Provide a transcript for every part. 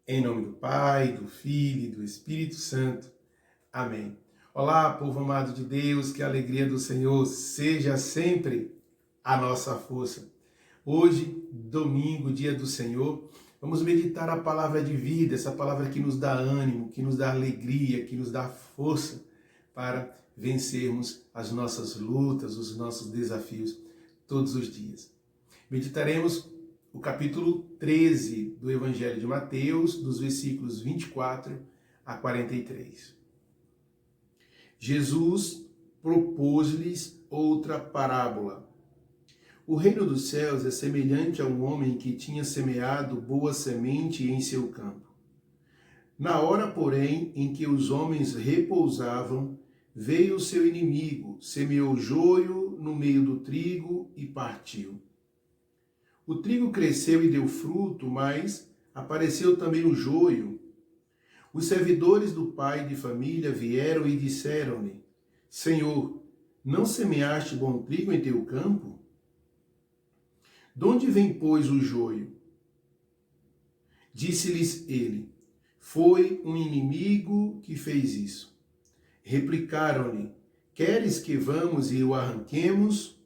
Em nome do Pai, do Filho e do Espírito Santo. Amém. Olá, povo amado de Deus, que a alegria do Senhor seja sempre a nossa força. Hoje, domingo, dia do Senhor, vamos meditar a palavra de vida, essa palavra que nos dá ânimo, que nos dá alegria, que nos dá força para vencermos as nossas lutas, os nossos desafios todos os dias. Meditaremos o capítulo 13 do Evangelho de Mateus, dos versículos 24 a 43. Jesus propôs-lhes outra parábola. O reino dos céus é semelhante a um homem que tinha semeado boa semente em seu campo. Na hora, porém, em que os homens repousavam, veio o seu inimigo, semeou joio no meio do trigo e partiu. O trigo cresceu e deu fruto, mas apareceu também o joio. Os servidores do pai de família vieram e disseram-lhe: Senhor, não semeaste bom trigo em teu campo? De onde vem, pois, o joio? Disse-lhes ele: Foi um inimigo que fez isso. Replicaram-lhe: Queres que vamos e o arranquemos?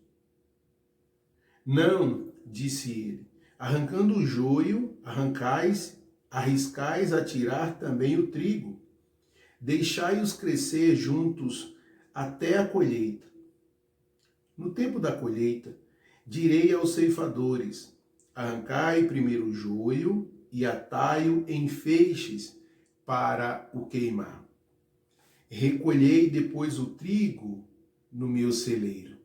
Não, disse ele, arrancando o joio, arriscais a tirar também o trigo. Deixai-os crescer juntos até a colheita. No tempo da colheita, direi aos ceifadores: arrancai primeiro o joio e atai-o em feixes para o queimar. Recolhei depois o trigo no meu celeiro.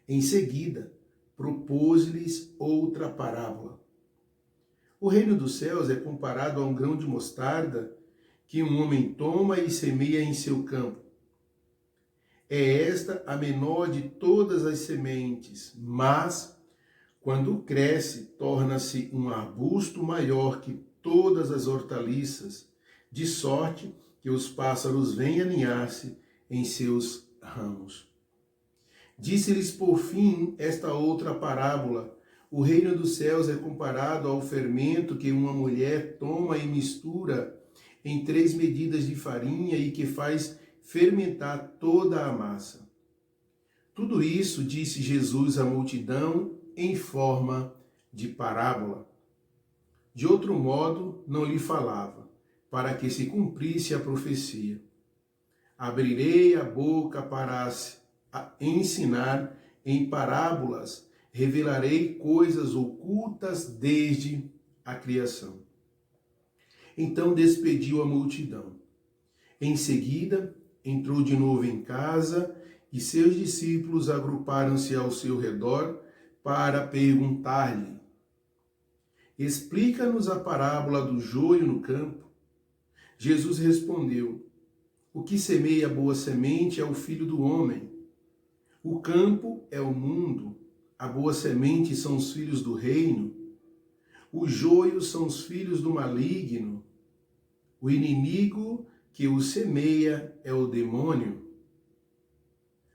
Em seguida, propôs-lhes outra parábola. O reino dos céus é comparado a um grão de mostarda que um homem toma e semeia em seu campo. É esta a menor de todas as sementes, mas, quando cresce, torna-se um arbusto maior que todas as hortaliças, de sorte que os pássaros vêm aninhar-se em seus ramos. Disse-lhes por fim esta outra parábola: o reino dos céus é comparado ao fermento que uma mulher toma e mistura em 3 medidas de farinha e que faz fermentar toda a massa. Tudo isso disse Jesus à multidão em forma de parábola. De outro modo, não lhe falava, para que se cumprisse a profecia. Abrirei a boca para ensinar em parábolas, revelarei coisas ocultas desde a criação. Então despediu a multidão. Em seguida, entrou de novo em casa e seus discípulos agruparam-se ao seu redor para perguntar-lhe: Explica-nos a parábola do joio no campo. Jesus respondeu: O que semeia boa semente é o Filho do Homem. O campo é o mundo, a boa semente são os filhos do reino, o joio são os filhos do maligno, o inimigo que o semeia é o demônio.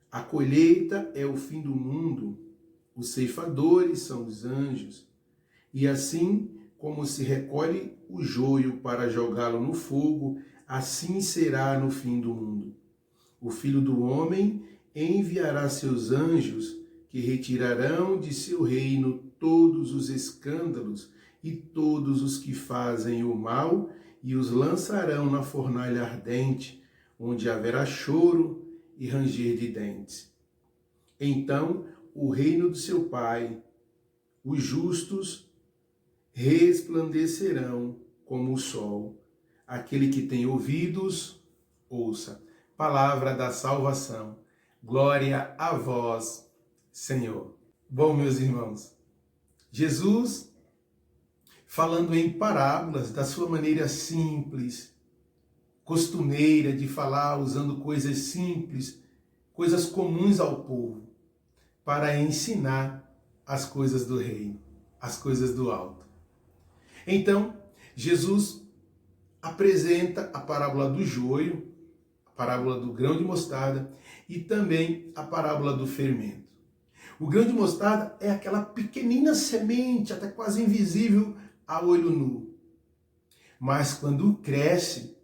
A colheita é o fim do mundo, os ceifadores são os anjos, e assim como se recolhe o joio para jogá-lo no fogo, assim será no fim do mundo. O Filho do Homem enviará seus anjos, que retirarão de seu reino todos os escândalos e todos os que fazem o mal, e os lançarão na fornalha ardente, onde haverá choro e ranger de dentes. Então o reino do seu Pai, os justos, resplandecerão como o sol. Aquele que tem ouvidos, ouça. Palavra da salvação. Glória a vós, Senhor. Bom, meus irmãos, Jesus, falando em parábolas, da sua maneira simples, costumeira de falar, usando coisas simples, coisas comuns ao povo, para ensinar as coisas do reino, as coisas do alto. Então, Jesus apresenta a parábola do joio, a parábola do grão de mostarda e também a parábola do fermento. O grão de mostarda é aquela pequenina semente, até quase invisível a olho nu. mas quando cresce,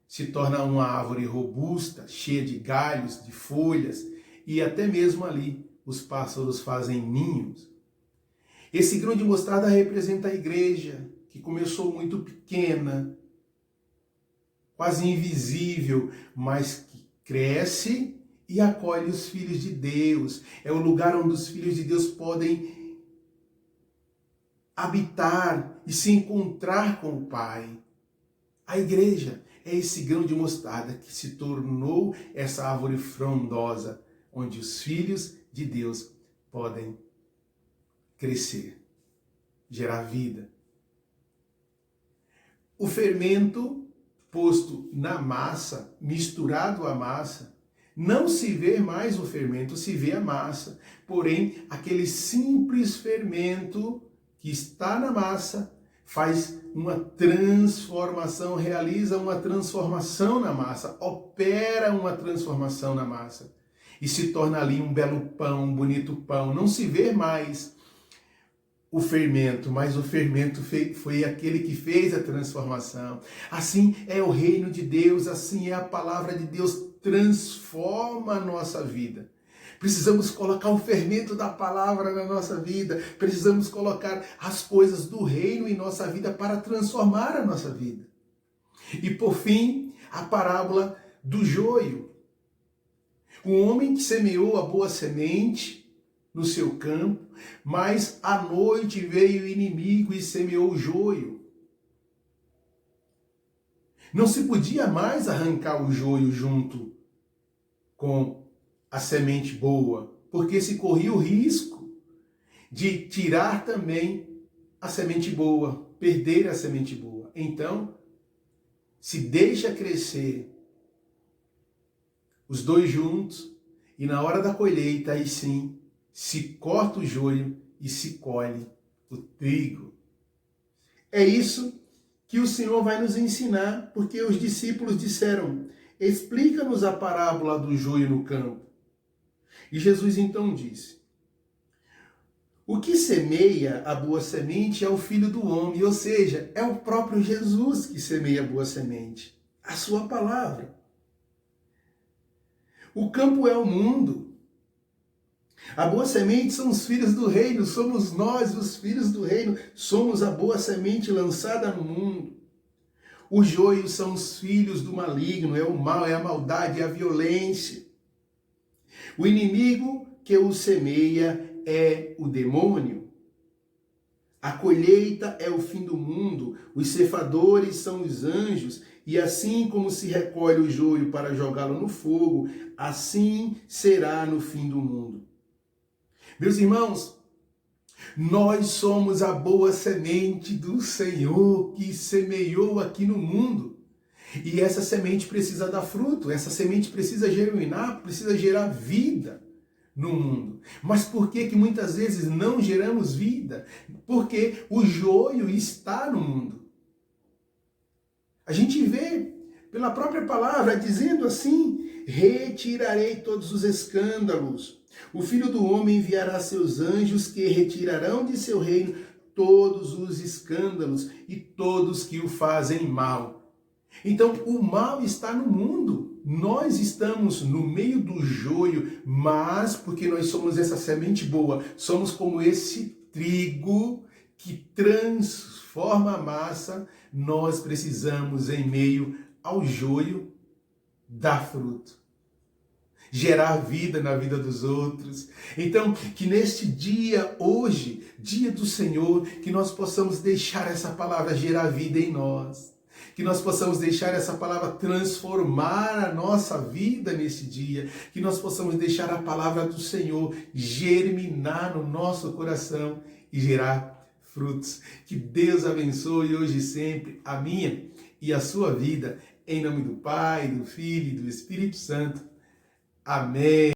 se torna uma árvore robusta, cheia de galhos, de folhas, e até mesmo ali os pássaros fazem ninhos. Esse grão de mostarda representa a igreja, que começou muito pequena, quase invisível, mas que cresce e acolhe os filhos de Deus. É o lugar onde os filhos de Deus podem habitar e se encontrar com o Pai. A igreja é esse grão de mostarda que se tornou essa árvore frondosa, onde os filhos de Deus podem crescer, gerar vida. O fermento posto na massa, misturado à massa, não se vê mais o fermento, se vê a massa. Porém, aquele simples fermento que está na massa faz uma transformação, realiza uma transformação na massa, opera uma transformação na massa. E se torna ali um belo pão, um bonito pão. Não se vê mais o fermento, mas o fermento foi aquele que fez a transformação. Assim é o reino de Deus, assim é a palavra de Deus, transforma a nossa vida. Precisamos colocar o fermento da palavra na nossa vida, precisamos colocar as coisas do reino em nossa vida para transformar a nossa vida. E por fim, a parábola do joio. O homem que semeou a boa semente no seu campo, mas à noite veio o inimigo e semeou o joio. Não se podia mais arrancar o joio junto com a semente boa, porque se corria o risco de tirar também a semente boa, perder a semente boa. Então, se deixa crescer os dois juntos e na hora da colheita, aí sim, se corta o joio e se colhe o trigo. É isso que o Senhor vai nos ensinar, porque os discípulos disseram: explica-nos a parábola do joio no campo. E Jesus então disse: o que semeia a boa semente é o Filho do Homem, ou seja, é o próprio Jesus que semeia a boa semente, a sua palavra. O campo é o mundo. A boa semente são os filhos do reino, somos nós, os filhos do reino, somos a boa semente lançada no mundo. O joio são os filhos do maligno, é o mal, é a maldade, é a violência. O inimigo que o semeia é o demônio. A colheita é o fim do mundo, os ceifadores são os anjos, e assim como se recolhe o joio para jogá-lo no fogo, assim será no fim do mundo. Meus irmãos, nós somos a boa semente do Senhor que semeou aqui no mundo. E essa semente precisa dar fruto, essa semente precisa germinar, precisa gerar vida no mundo. Mas por que muitas vezes não geramos vida? Porque o joio está no mundo. A gente vê pela própria palavra dizendo assim: retirarei todos os escândalos. O Filho do Homem enviará seus anjos que retirarão de seu reino todos os escândalos e todos que o fazem mal. Então, o mal está no mundo. Nós estamos no meio do joio, mas porque nós somos essa semente boa, somos como esse trigo que transforma a massa, nós precisamos, em meio ao joio, dar fruto. Gerar vida na vida dos outros. Então, que neste dia, hoje, dia do Senhor, que nós possamos deixar essa palavra gerar vida em nós. Que nós possamos deixar essa palavra transformar a nossa vida nesse dia. Que nós possamos deixar a palavra do Senhor germinar no nosso coração e gerar frutos. Que Deus abençoe hoje e sempre a minha e a sua vida. Em nome do Pai, do Filho e do Espírito Santo. Amém.